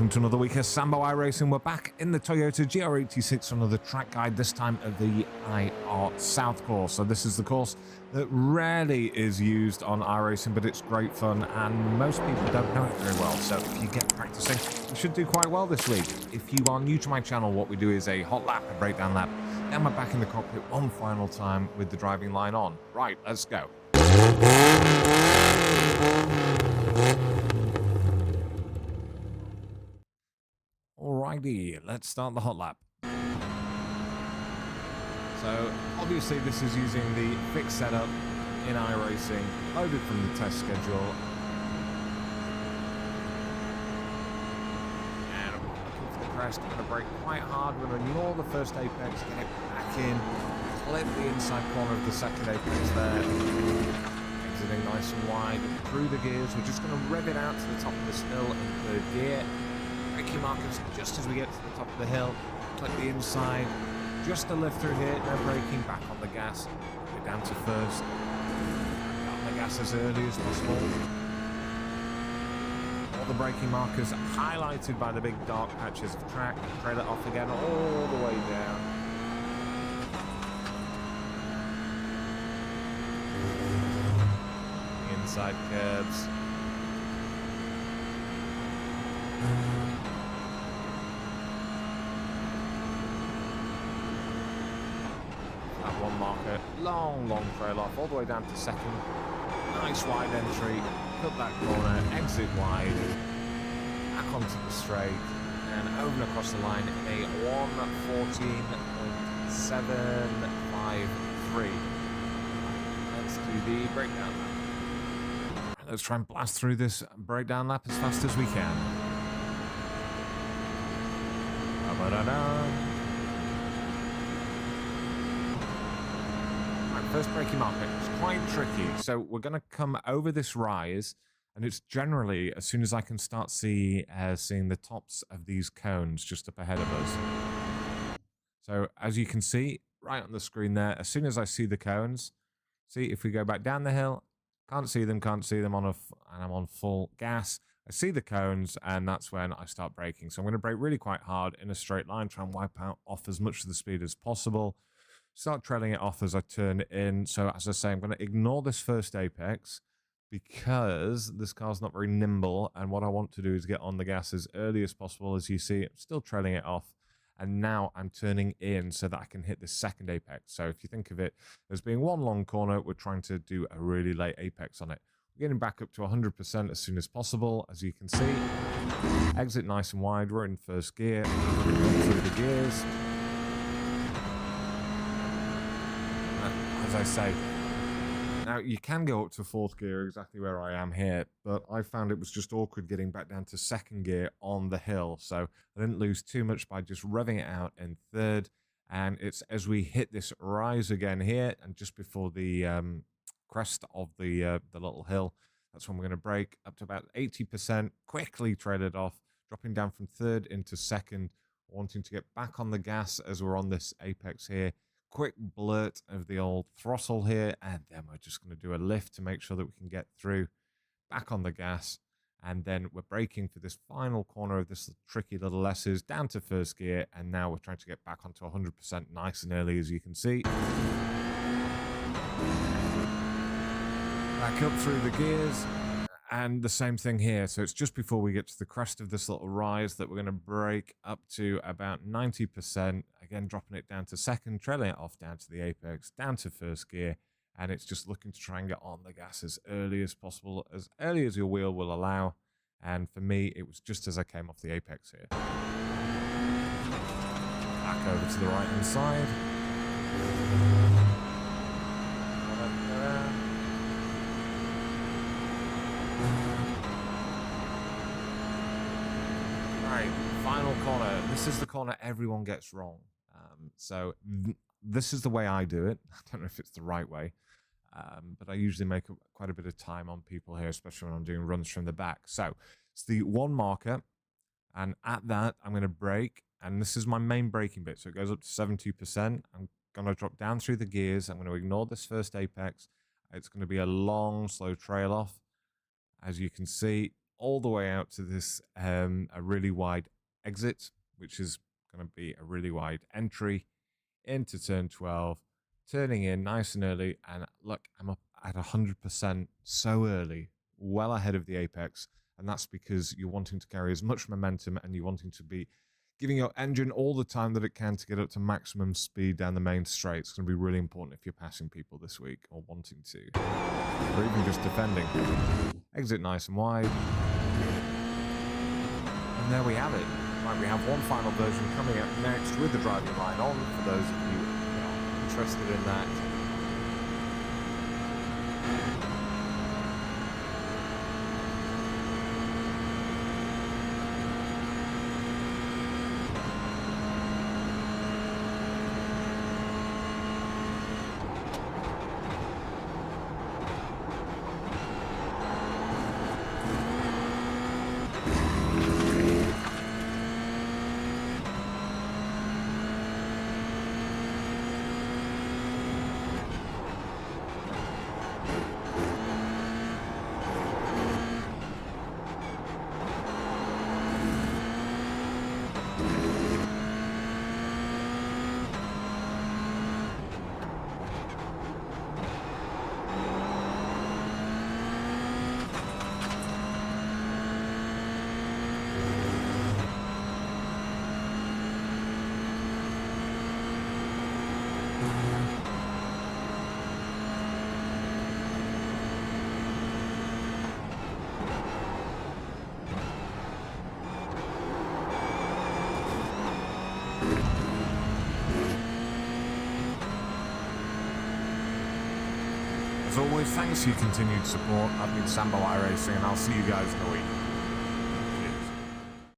welcome to another week of Sambo iRacing. We're back in the Toyota GR86 for another track guide, this time of the VIR South course. So this is the course that rarely is used on iRacing, but it's great fun and most people don't know it very well. So if you get practicing, you should do quite well this week. If you are new to my channel, what we do is a hot lap, a breakdown lap, then we're back in the cockpit one final time with the driving line on. Right, let's go. Alrighty, let's start the hot lap. So obviously this is using the fixed setup in iRacing, loaded from the test schedule. And looking for the crest, I'm going to brake quite hard, we're going to ignore the first apex, get it back in, clip the inside corner of the second apex there. Exiting nice and wide through the gears, we're just going to rev it out to the top of this hill in third gear. Braking markers just as we get to the top of the hill, clip the inside, just a lift through here, no braking, back on the gas, go down to first, get on the gas as early as possible. All the braking markers highlighted by the big dark patches of track, trail it off again all the way down. The inside curves. That one marker, long trail off, all the way down to second. Nice wide entry, cut that corner, exit wide, back onto the straight, and over and across the line in a 1:14.753. Let's do the breakdown lap. Let's try and blast through this breakdown lap as fast as we can. Right, first braking marker, it's quite tricky. So we're going to come over this rise, and it's generally as soon as I can start seeing the tops of these cones just up ahead of us. So as you can see right on the screen there, as soon as I see the cones, see if we go back down the hill, can't see them on and I'm on full gas. I see the cones, and that's when I start braking. So I'm going to brake really quite hard in a straight line, try and wipe out off as much of the speed as possible. Start trailing it off as I turn in. So as I say, I'm going to ignore this first apex because this car's not very nimble, and what I want to do is get on the gas as early as possible. As you see, I'm still trailing it off, and now I'm turning in so that I can hit the second apex. So if you think of it as being one long corner, we're trying to do a really late apex on it. We're getting back up to 100% as soon as possible, as you can see. Exit nice and wide, we're in first gear, through the gears. As I say, now you can go up to fourth gear exactly where I am here, but I found it was just awkward getting back down to second gear on the hill. So I didn't lose too much by just revving it out in third. And it's as we hit this rise again here, and just before the crest of the little hill, that's when we're going to brake up to about 80%, quickly trail it off, dropping down from third into second, wanting to get back on the gas as we're on this apex here. Quick blurt of the old throttle here, and then we're just going to do a lift to make sure that we can get through, back on the gas, and then we're braking for this final corner of this tricky little S's down to first gear, and now we're trying to get back onto 100% nice and early, as you can see. Back up through the gears, and the same thing here. So it's just before we get to the crest of this little rise that we're going to brake up to about 90%, again dropping it down to second, trailing it off down to the apex, down to first gear, and it's just looking to try and get on the gas as early as possible, as early as your wheel will allow. And for me, it was just as I came off the apex here. Back over to the right hand side. Right, final corner. This is the corner everyone gets wrong. This is the way I do it. I don't know if it's the right way, but I usually make quite a bit of time on people here, especially when I'm doing runs from the back. So it's the one marker, and at that I'm going to brake, and this is my main braking bit. So it goes up to 72%. I'm going to drop down through the gears. I'm going to ignore this first apex. It's going to be a long, slow trail off. As you can see, all the way out to this a really wide exit, which is going to be a really wide entry into turn 12, turning in nice and early. And look, I'm up at 100% so early, well ahead of the apex. And that's because you're wanting to carry as much momentum and you're wanting to be giving your engine all the time that it can to get up to maximum speed down the main straight. It's going to be really important if you're passing people this week or wanting to, or even just defending. Exit nice and wide. And there we have it. Right, we have one final version coming up next with the driving line on for those of you who are interested in that. As always, thanks for your continued support. I've been Sambo iRacing, and I'll see you guys in a week.